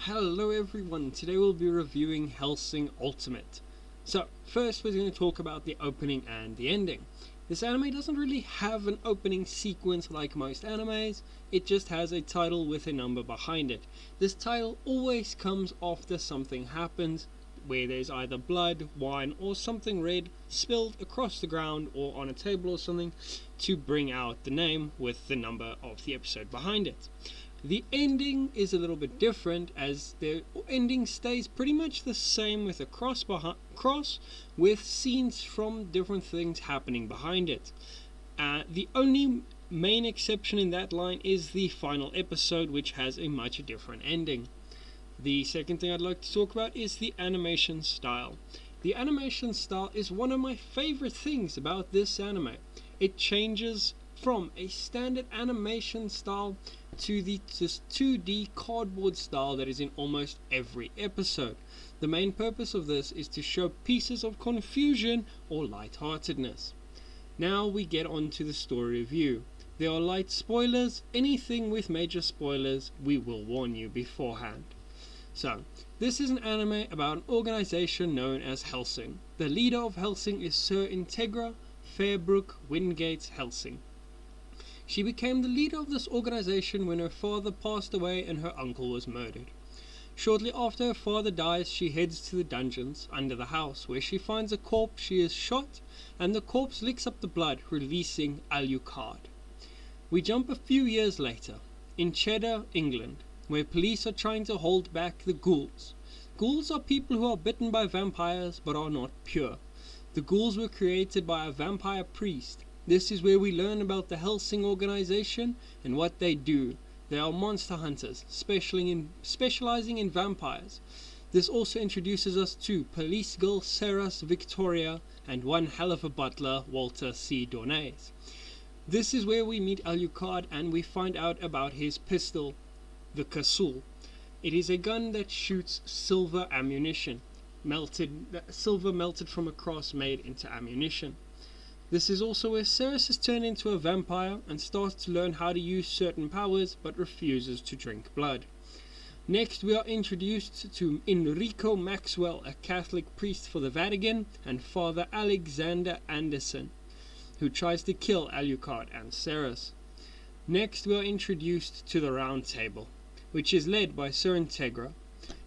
Hello everyone, today we'll be reviewing Hellsing Ultimate. So, first we're going to talk about the opening and the ending. This anime doesn't really have an opening sequence like most animes, it just has a title with a number behind it. This title always comes after something happens, where there's either blood, wine, or something red spilled across the ground or on a table or something to bring out the name with the number of the episode behind it. The ending is a little bit different, as the ending stays pretty much the same with a cross with scenes from different things happening behind it. The only main exception in that line is the final episode, which has a much different ending. The second thing I'd like to talk about is the animation style. The animation style is one of my favorite things about this anime. It changes from a standard animation style to the 2D cardboard style that is in almost every episode. The main purpose of this is to show pieces of confusion or lightheartedness. Now we get on to the story review. There are light spoilers. Anything with major spoilers, we will warn you beforehand. So, this is an anime about an organization known as Hellsing. The leader of Hellsing is Sir Integra Fairbrook Wingate Hellsing. She became the leader of this organization when her father passed away and her uncle was murdered. Shortly after her father dies, she heads to the dungeons under the house, where she finds a corpse. She is shot, and the corpse licks up the blood, releasing Alucard. We jump a few years later, in Cheddar, England, where police are trying to hold back the ghouls. Ghouls are people who are bitten by vampires but are not pure. The ghouls were created by a vampire priest. This is where we learn about the Hellsing organization and what they do. They are monster hunters, specializing in vampires. This also introduces us to police girl Sarah's Victoria and one hell of a butler, Walter C. Dornez. This is where we meet Alucard and we find out about his pistol, the Kasul. It is a gun that shoots silver ammunition, silver melted from a cross made into ammunition. This is also where Ceres is turned into a vampire and starts to learn how to use certain powers but refuses to drink blood. Next we are introduced to Enrico Maxwell, a Catholic priest for the Vatican, and Father Alexander Anderson, who tries to kill Alucard and Ceres. Next we are introduced to the Round Table, which is led by Sir Integra.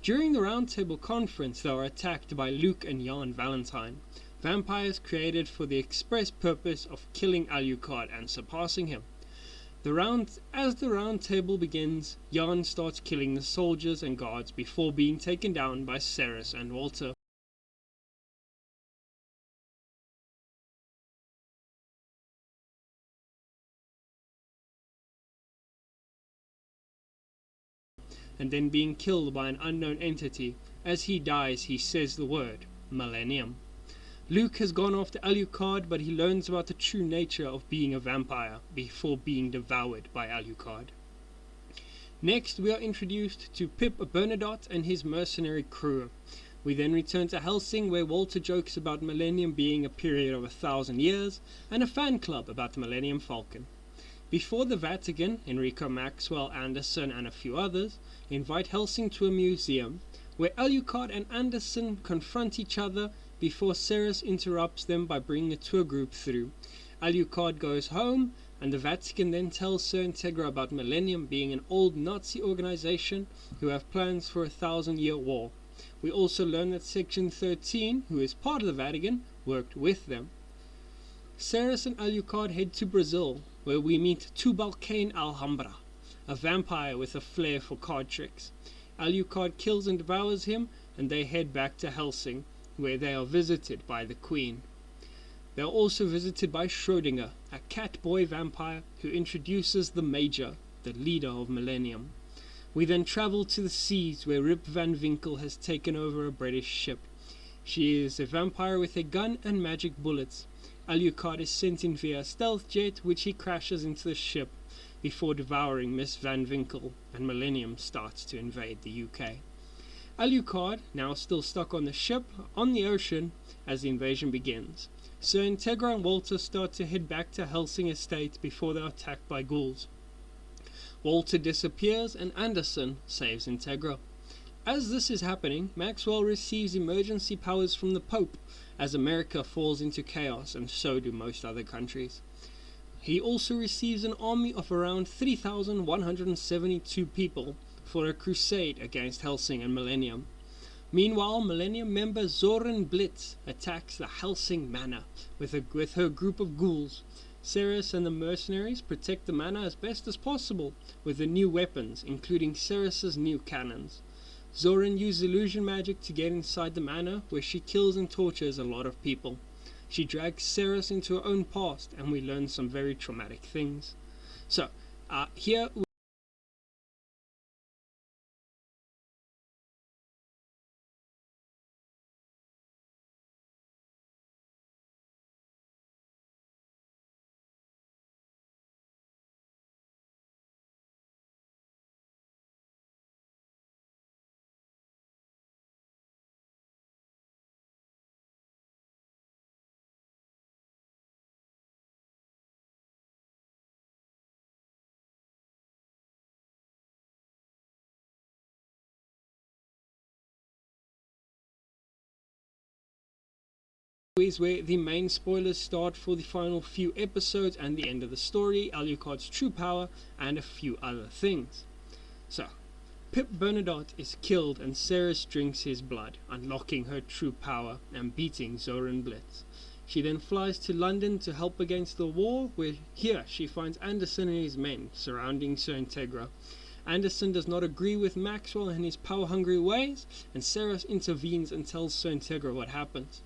During the Round Table conference they are attacked by Luke and Jan Valentine, vampires created for the express purpose of killing Alucard and surpassing him. As the Round Table begins, Jan starts killing the soldiers and guards before being taken down by Ceres and Walter. And then being killed by an unknown entity. As he dies, he says the word Millennium. Luke has gone after Alucard, but he learns about the true nature of being a vampire before being devoured by Alucard. Next, we are introduced to Pip Bernadotte and his mercenary crew. We then return to Hellsing, where Walter jokes about Millennium being a period of 1,000 years, and a fan club about the Millennium Falcon. Before the Vatican, Enrico Maxwell, Anderson, and a few others invite Hellsing to a museum, where Alucard and Anderson confront each other before Ceres interrupts them by bringing a tour group through. Alucard goes home, and the Vatican then tells Sir Integra about Millennium being an old Nazi organization who have plans for a 1,000-year war. We also learn that Section 13, who is part of the Vatican, worked with them. Ceres and Alucard head to Brazil, where we meet Tubalcain Alhambra, a vampire with a flair for card tricks. Alucard kills and devours him, and they head back to Hellsing, where they are visited by the Queen. They are also visited by Schrödinger, a cat-boy vampire who introduces the Major, the leader of Millennium. We then travel to the seas, where Rip Van Winkle has taken over a British ship. She is a vampire with a gun and magic bullets. Alucard is sent in via a stealth jet, which he crashes into the ship before devouring Miss Van Winkle, and Millennium starts to invade the UK. Alucard, now still stuck on the ship, on the ocean, as the invasion begins. Sir Integra and Walter start to head back to Hellsing Estate before they are attacked by ghouls. Walter disappears and Anderson saves Integra. As this is happening, Maxwell receives emergency powers from the Pope, as America falls into chaos, and so do most other countries. He also receives an army of around 3,172 people for a crusade against Hellsing and Millennium. Meanwhile, Millennium member Zoran Blitz attacks the Hellsing Manor with her group of ghouls. Ceres and the mercenaries protect the manor as best as possible with the new weapons, including Ceres's new cannons. Zoran uses illusion magic to get inside the manor, where she kills and tortures a lot of people. She drags Ceres into her own past, and we learn some very traumatic things. So, here is where the main spoilers start for the final few episodes and the end of the story, Alucard's true power, and a few other things. So, Pip Bernadotte is killed and Ceres drinks his blood, unlocking her true power and beating Zoran Blitz. She then flies to London to help against the war, where here she finds Anderson and his men surrounding Sir Integra. Anderson does not agree with Maxwell and his power-hungry ways, and Ceres intervenes and tells Sir Integra what happens.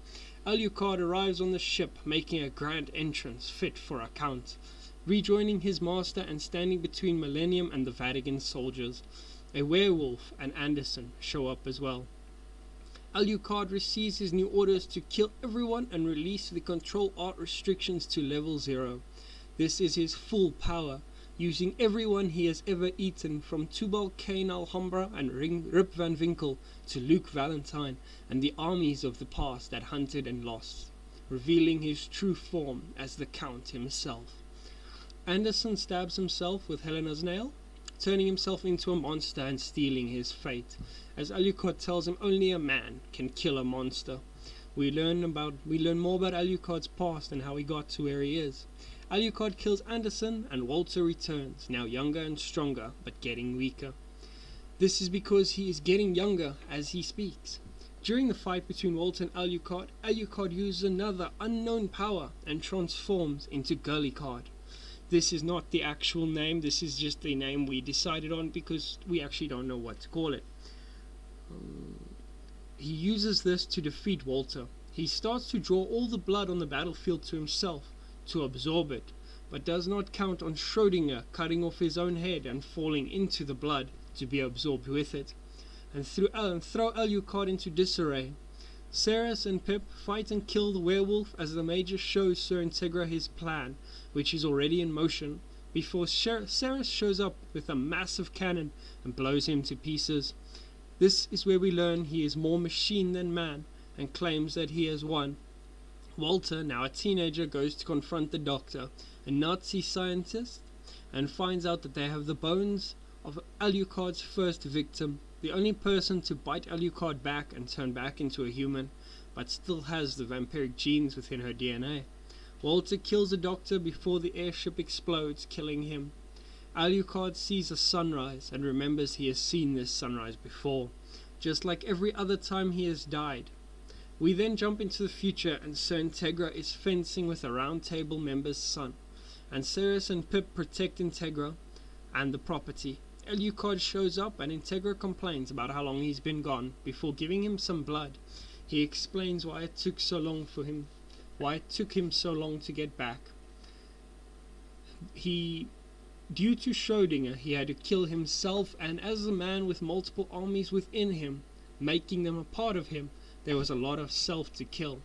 Alucard arrives on the ship, making a grand entrance fit for account, rejoining his master and standing between Millennium and the Vatican soldiers. A werewolf and Anderson show up as well. Alucard receives his new orders to kill everyone and release the control art restrictions to level 0. This is his full power, using everyone he has ever eaten, from Tubal Cain Alhambra and Rip Van Winkle to Luke Valentine and the armies of the past that hunted and lost, revealing his true form as the Count himself. Anderson stabs himself with Helena's nail, turning himself into a monster and stealing his fate, as Alucard tells him only a man can kill a monster. We learn more about Alucard's past and how he got to where he is. Alucard kills Anderson and Walter returns, now younger and stronger, but getting weaker. This is because he is getting younger as he speaks. During the fight between Walter and Alucard, Alucard uses another unknown power and transforms into Girlycard. This is not the actual name, this is just the name we decided on because we actually don't know what to call it. He uses this to defeat Walter. He starts to draw all the blood on the battlefield to himself, to absorb it, but does not count on Schrödinger cutting off his own head and falling into the blood to be absorbed with it, and throw Alucard into disarray. Ceres and Pip fight and kill the werewolf as the Major shows Sir Integra his plan, which is already in motion, before Ceres shows up with a massive cannon and blows him to pieces. This is where we learn he is more machine than man, and claims that he has won. Walter, now a teenager, goes to confront the Doctor, a Nazi scientist, and finds out that they have the bones of Alucard's first victim, the only person to bite Alucard back and turn back into a human, but still has the vampiric genes within her DNA. Walter kills the Doctor before the airship explodes, killing him. Alucard sees a sunrise and remembers he has seen this sunrise before, just like every other time he has died. We then jump into the future and Sir Integra is fencing with a Round Table member's son, and Ceres and Pip protect Integra and the property. Alucard shows up and Integra complains about how long he's been gone before giving him some blood. He explains why it took him so long to get back. Due to Schrödinger, he had to kill himself, and as a man with multiple armies within him, making them a part of him, there was a lot of self to kill.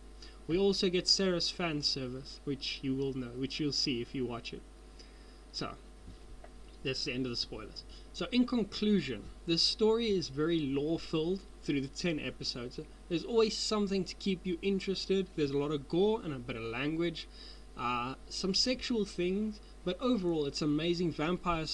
We also get Ceres fan service, which you will know, which you'll see if you watch it. So, that's the end of the spoilers. So in conclusion, this story is very lore-filled through the 10 episodes. There's always something to keep you interested. There's a lot of gore and a bit of language, some sexual things, but overall it's an amazing vampire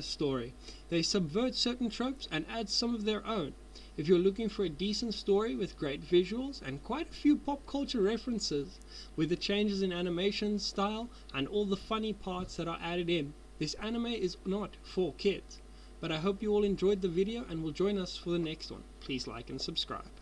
story. They subvert certain tropes and add some of their own. If you're looking for a decent story with great visuals and quite a few pop culture references, with the changes in animation style and all the funny parts that are added in, this anime is not for kids. But I hope you all enjoyed the video and will join us for the next one. Please like and subscribe.